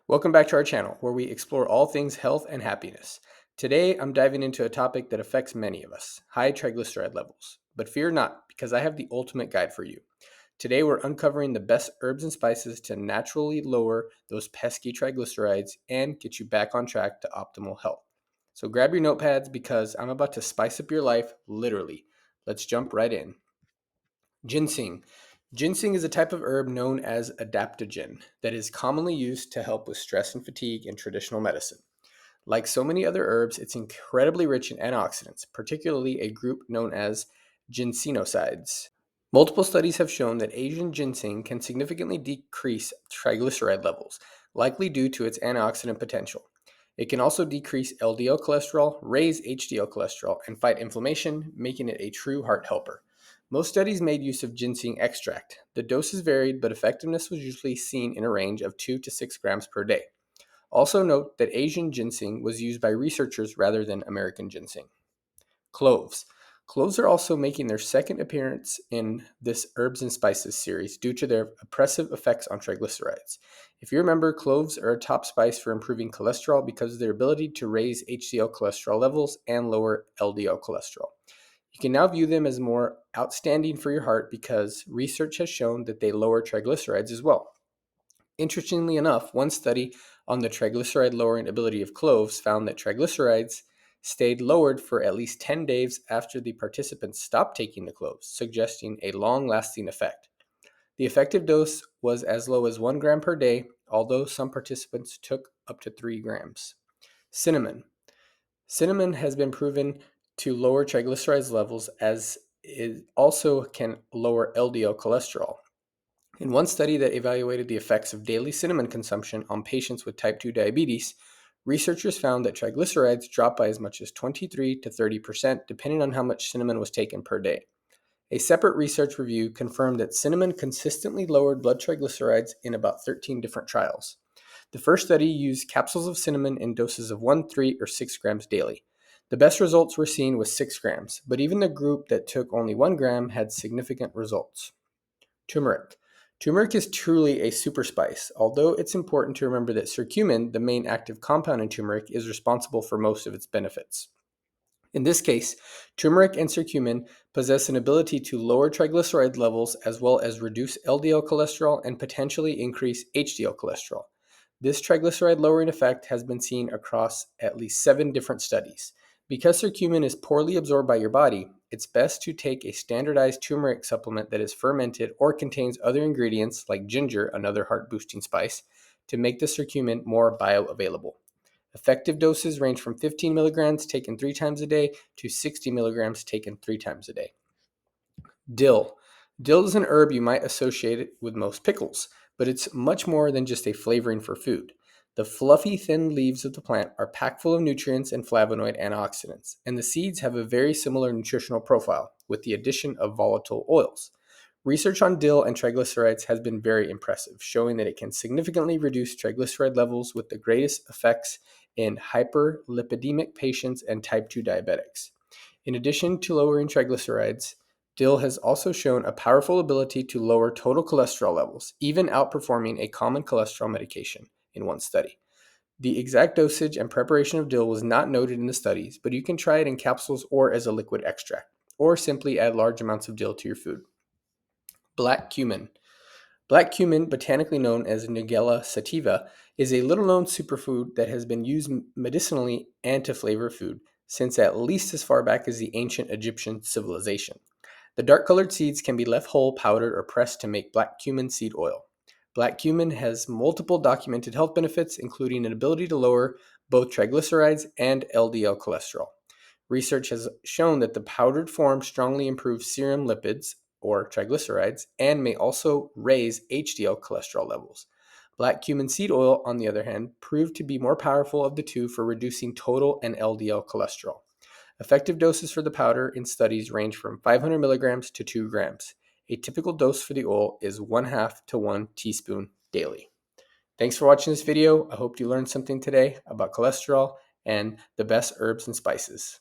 Welcome back to our channel, where we explore all things health and happiness. Today, I'm diving into a topic that affects many of us, high triglyceride levels. But fear not, because I have the ultimate guide for you. Today, we're uncovering the best herbs and spices to naturally lower those pesky triglycerides and get you back on track to optimal health. So grab your notepads because I'm about to spice up your life, literally. Let's jump right in. Ginseng. Ginseng is a type of herb known as adaptogen that is commonly used to help with stress and fatigue in traditional medicine. Like so many other herbs, it's incredibly rich in antioxidants, particularly a group known as ginsenosides. Multiple studies have shown that Asian ginseng can significantly decrease triglyceride levels, likely due to its antioxidant potential. It can also decrease LDL cholesterol, raise HDL cholesterol, and fight inflammation, making it a true heart helper. Most studies made use of ginseng extract. The doses varied, but effectiveness was usually seen in a range of 2 to 6 grams per day. Also note that Asian ginseng was used by researchers rather than American ginseng. Cloves. Cloves are also making their second appearance in this herbs and spices series due to their oppressive effects on triglycerides. If you remember, cloves are a top spice for improving cholesterol because of their ability to raise HDL cholesterol levels and lower LDL cholesterol. You can now view them as more outstanding for your heart because research has shown that they lower triglycerides as well. Interestingly enough, one study on the triglyceride lowering ability of cloves found that triglycerides stayed lowered for at least 10 days after the participants stopped taking the cloves, suggesting a long lasting effect. The effective dose was as low as 1 gram per day, although some participants took up to 3 grams. Cinnamon. Cinnamon has been proven to lower triglycerides levels as it also can lower LDL cholesterol. In one study that evaluated the effects of daily cinnamon consumption on patients with type 2 diabetes, researchers found that triglycerides dropped by as much as 23 to 30% depending on how much cinnamon was taken per day. A separate research review confirmed that cinnamon consistently lowered blood triglycerides in about 13 different trials. The first study used capsules of cinnamon in doses of 1, 3, or 6 grams daily. The best results were seen with 6 grams, but even the group that took only 1 gram had significant results. Turmeric. Turmeric is truly a super spice, although it's important to remember that curcumin, the main active compound in turmeric, is responsible for most of its benefits. In this case, turmeric and curcumin possess an ability to lower triglyceride levels as well as reduce LDL cholesterol and potentially increase HDL cholesterol. This triglyceride lowering effect has been seen across at least 7 different studies. Because curcumin is poorly absorbed by your body, it's best to take a standardized turmeric supplement that is fermented or contains other ingredients like ginger, another heart boosting spice, to make the curcumin more bioavailable. Effective doses range from 15 milligrams taken 3 times a day to 60 milligrams taken 3 times a day. Dill. Dill is an herb you might associate it with most pickles, but it's much more than just a flavoring for food. The fluffy, thin leaves of the plant are packed full of nutrients and flavonoid antioxidants, and the seeds have a very similar nutritional profile with the addition of volatile oils. Research on dill and triglycerides has been very impressive, showing that it can significantly reduce triglyceride levels with the greatest effects in hyperlipidemic patients and type 2 diabetics. In addition to lowering triglycerides, dill has also shown a powerful ability to lower total cholesterol levels, even outperforming a common cholesterol medication in one study. The exact dosage and preparation of dill was not noted in the studies, but you can try it in capsules or as a liquid extract, or simply add large amounts of dill to your food. Black cumin. Black cumin, botanically known as Nigella sativa, is a little-known superfood that has been used medicinally and to flavor food since at least as far back as the ancient Egyptian civilization. The dark-colored seeds can be left whole, powdered, or pressed to make black cumin seed oil. Black cumin has multiple documented health benefits, including an ability to lower both triglycerides and LDL cholesterol. Research has shown that the powdered form strongly improves serum lipids, or triglycerides, and may also raise HDL cholesterol levels. Black cumin seed oil, on the other hand, proved to be more powerful of the two for reducing total and LDL cholesterol. Effective doses for the powder in studies range from 500 milligrams to 2 grams. A typical dose for the oil is 1/2 to 1 teaspoon daily. Thanks for watching this video. I hope you learned something today about cholesterol and the best herbs and spices.